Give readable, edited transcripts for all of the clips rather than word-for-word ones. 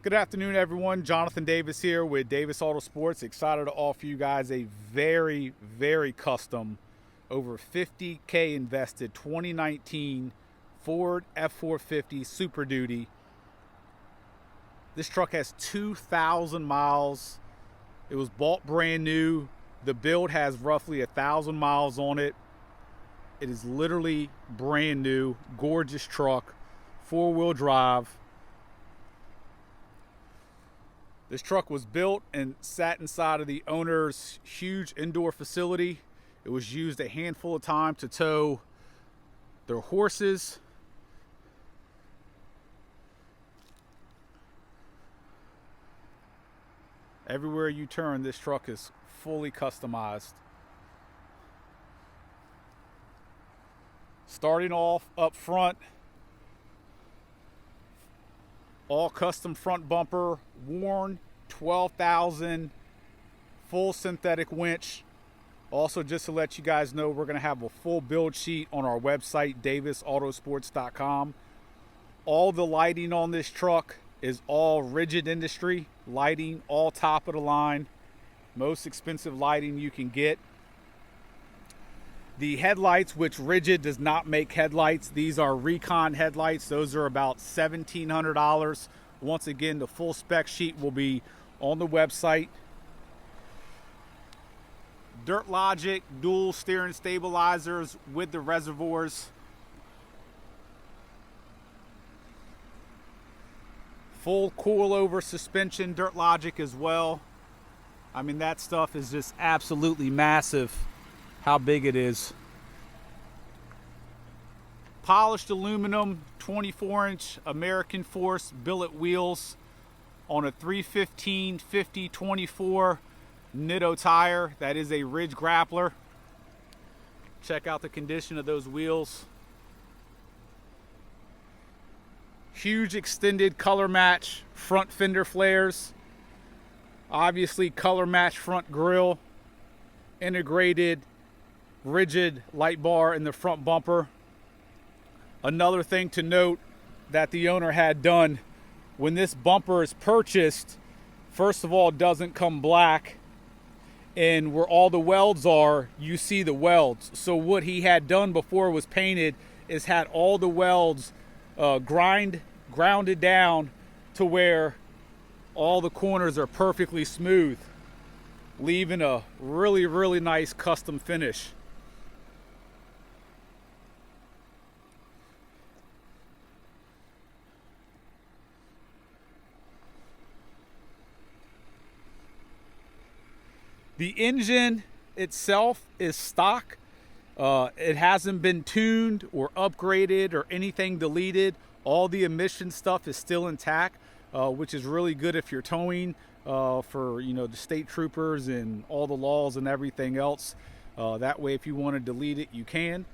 Good afternoon, everyone. Jonathan Davis here with Davis Autosports. Excited to offer you guys a very, very custom, over $50K invested 2019 Ford F450 Super Duty. This truck has 2,000 miles. It was bought brand new. The build has roughly 1,000 miles on it. It is literally brand new, gorgeous truck, four-wheel drive. This truck was built and sat inside of the owner's huge indoor facility. It was used a handful of times to tow their horses. Everywhere you turn, this truck is fully customized. Starting off up front, all custom front bumper, worn 12,000, full synthetic winch. Also, just to let you guys know, we're going to have a full build sheet on our website, davisautosports.com. All the lighting on this truck is all Rigid Industry lighting, all top of the line, most expensive lighting you can get. The headlights, which Rigid does not make headlights, these are Recon headlights. Those are about $1,700. Once again, the full spec sheet will be on the website. Dirt Logic dual steering stabilizers with the reservoirs. Full coilover suspension, Dirt Logic as well. I mean, that stuff is just absolutely massive. How big it is. Polished aluminum 24-inch American Force billet wheels on a 315/50/24 Nitto tire. That is a Ridge Grappler. Check out the condition of those wheels. Huge extended color match front fender flares. Obviously color match front grille. Integrated Rigid light bar in the front bumper. Another thing to note that the owner had done, when this bumper is purchased, first of all, it doesn't come black, and where all the welds are, you see the welds. So what he had done before it was painted is had all the welds grounded down to where all the corners are perfectly smooth, leaving a really, really nice custom finish. The engine itself is stock. It hasn't been tuned or upgraded or anything deleted. All the emission stuff is still intact, which is really good if you're towing for the state troopers and all the laws and everything else. That way, if you want to delete it, you can.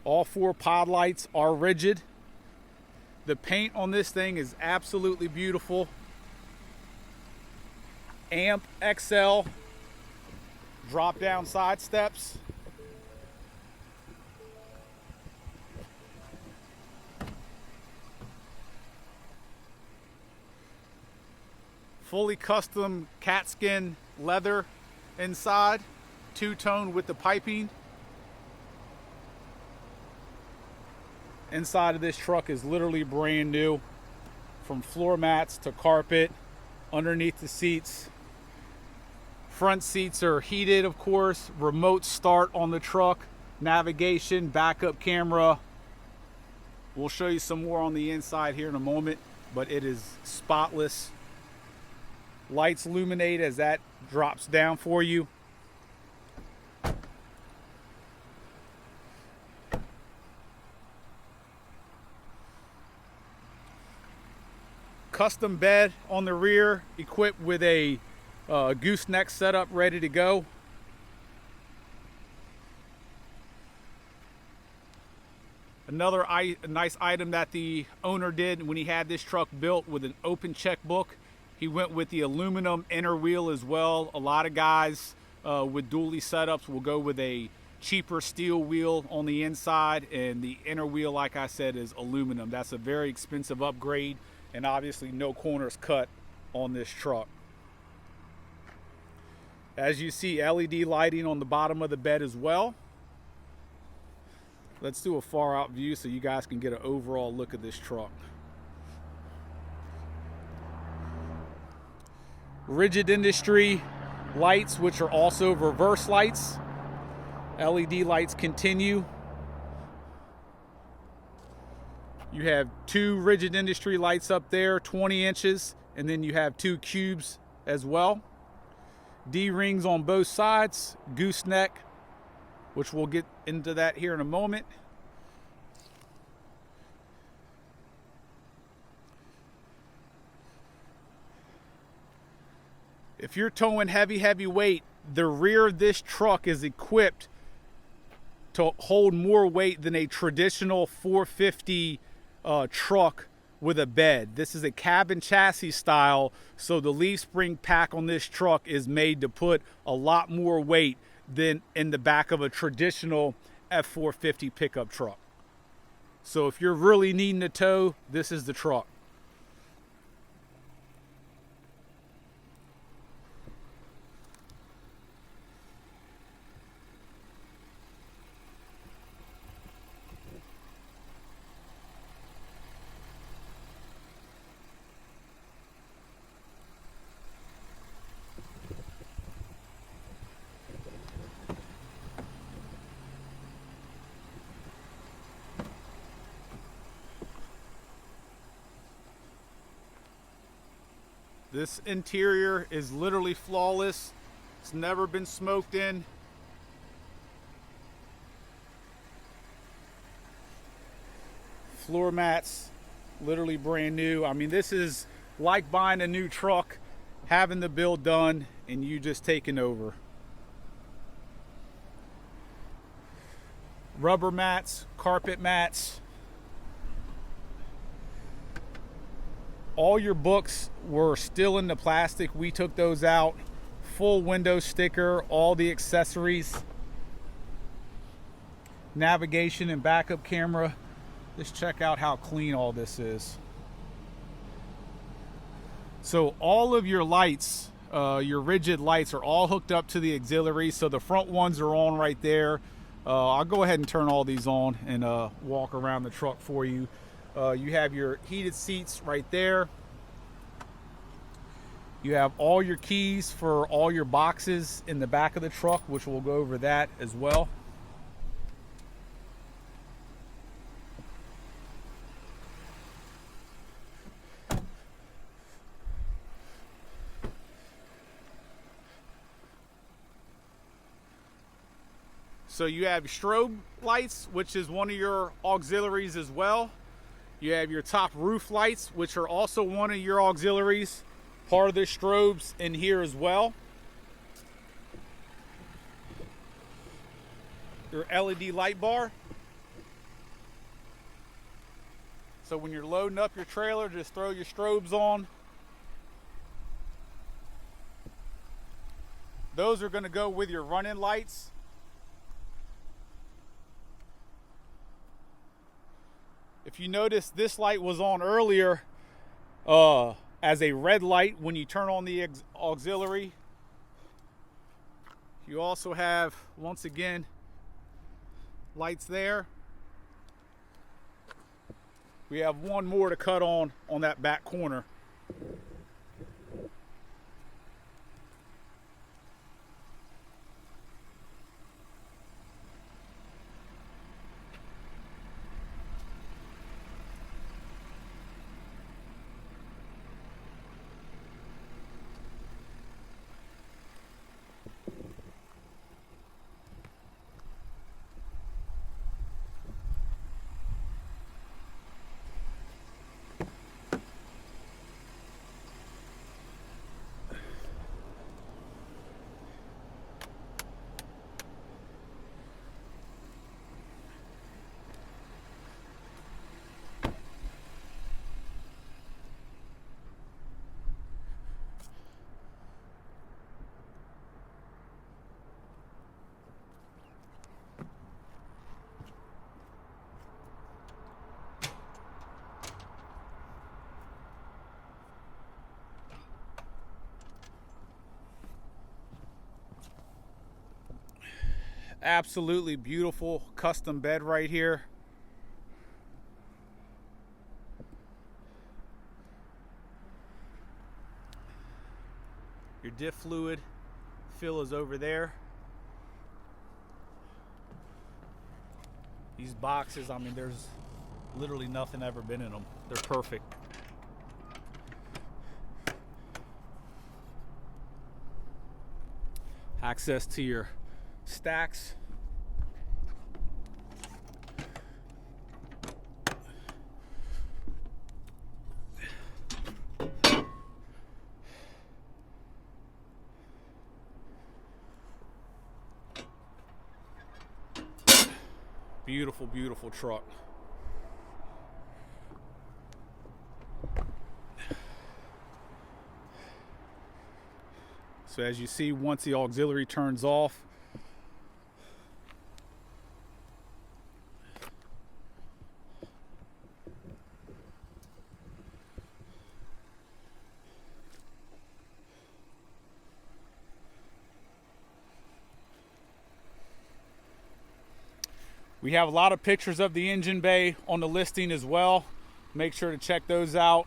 All four pod lights are Rigid. The paint on this thing is absolutely beautiful. Amp XL drop down side steps. Fully custom cat skin leather inside, two-tone with the piping. Inside of this truck is literally brand new, from floor mats to carpet, underneath the seats. Front seats are heated, of course, remote start on the truck, navigation, backup camera. We'll show you some more on the inside here in a moment, but it is spotless. Lights illuminate as that drops down for you. Custom bed on the rear, equipped with a gooseneck setup ready to go. Another nice item that the owner did when he had this truck built with an open checkbook. He went with the aluminum inner wheel as well. A lot of guys with dually setups will go with a cheaper steel wheel on the inside, and the inner wheel, like I said, is aluminum. That's a very expensive upgrade, and obviously no corners cut on this truck. As you see, LED lighting on the bottom of the bed as well. Let's do a far out view so you guys can get an overall look at this truck. Rigid Industry lights, which are also reverse lights. LED lights continue. You have two Rigid Industry lights up there, 20 inches, and then you have two cubes as well. D-rings on both sides, gooseneck, which we'll get into that here in a moment. If you're towing heavy weight, the rear of this truck is equipped to hold more weight than a traditional 450 truck with a bed. This is a cabin chassis style, so the leaf spring pack on this truck is made to put a lot more weight than in the back of a traditional F450 pickup truck. So if you're really needing to tow, this is the truck. This interior is literally flawless. It's never been smoked in. Floor mats, literally brand new. I mean, this is like buying a new truck, having the build done, and you just taking over. Rubber mats, carpet mats. All your books were still in the plastic. We took those out. Full window sticker, all the accessories. Navigation and backup camera. Just check out how clean all this is. So all of your lights, your rigid lights, are all hooked up to the auxiliary. So the front ones are on right there. I'll go ahead and turn all these on and walk around the truck for you. You have your heated seats right there. You have all your keys for all your boxes in the back of the truck, which we'll go over that as well. So you have strobe lights, which is one of your auxiliaries as well. You have your top roof lights, which are also one of your auxiliaries. Part of the strobes in here as well. Your LED light bar. So when you're loading up your trailer, just throw your strobes on. Those are going to go with your running lights. If you notice, this light was on earlier as a red light when you turn on the auxiliary. You also have, once again, lights there. We have one more to cut on that back corner. Absolutely beautiful custom bed right here. Your diff fluid fill is over there. These boxes, I mean, there's literally nothing ever been in them. They're perfect. Access to your stacks. Beautiful, beautiful truck. So as you see, once the auxiliary turns off, we have a lot of pictures of the engine bay on the listing as well. Make sure to check those out.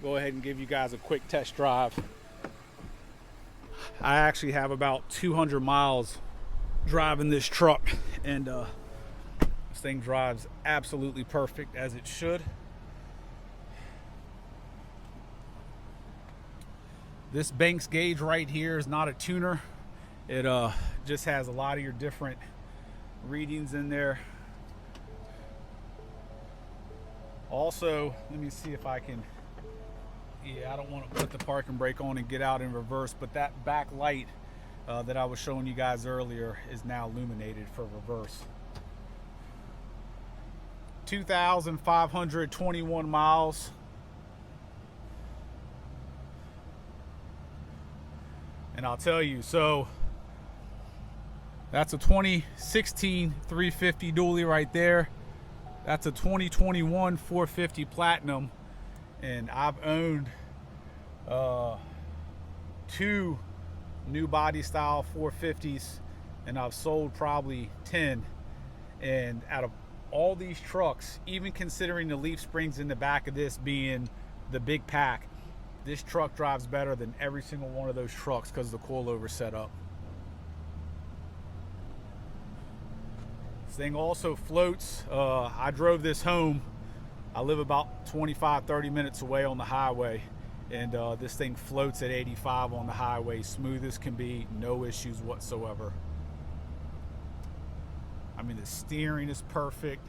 Go ahead and give you guys a quick test drive. I actually have about 200 miles driving this truck, and this thing drives absolutely perfect, as it should. This Banks gauge right here is not a tuner. It just has a lot of your different readings in there. Also, let me see if I can, I don't want to put the parking brake on and get out in reverse, but that back light that I was showing you guys earlier is now illuminated for reverse. 2,521 miles. And I'll tell you, so that's a 2016 350 dually right there. That's a 2021 450 Platinum. And I've owned 2 new body style 450s, and I've sold probably 10. And out of all these trucks, even considering the leaf springs in the back of this being the big pack, this truck drives better than every single one of those trucks because of the coilover setup. This thing also floats. I drove this home. I live about 25-30 minutes away on the highway, and this thing floats at 85 on the highway, smooth as can be, no issues whatsoever. I mean, the steering is perfect.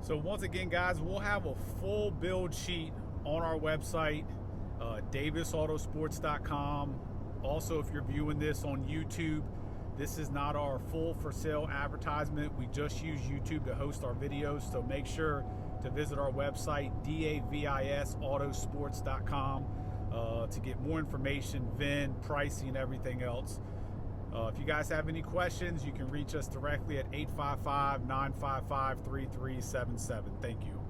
So once again, guys, we'll have a full build sheet on our website, davisautosports.com. Also, if you're viewing this on YouTube, this is not our full for sale advertisement. We just use YouTube to host our videos, so make sure to visit our website, davisautosports.com, to get more information, VIN, pricing, everything else. If you guys have any questions, you can reach us directly at 855-955-3377. Thank you.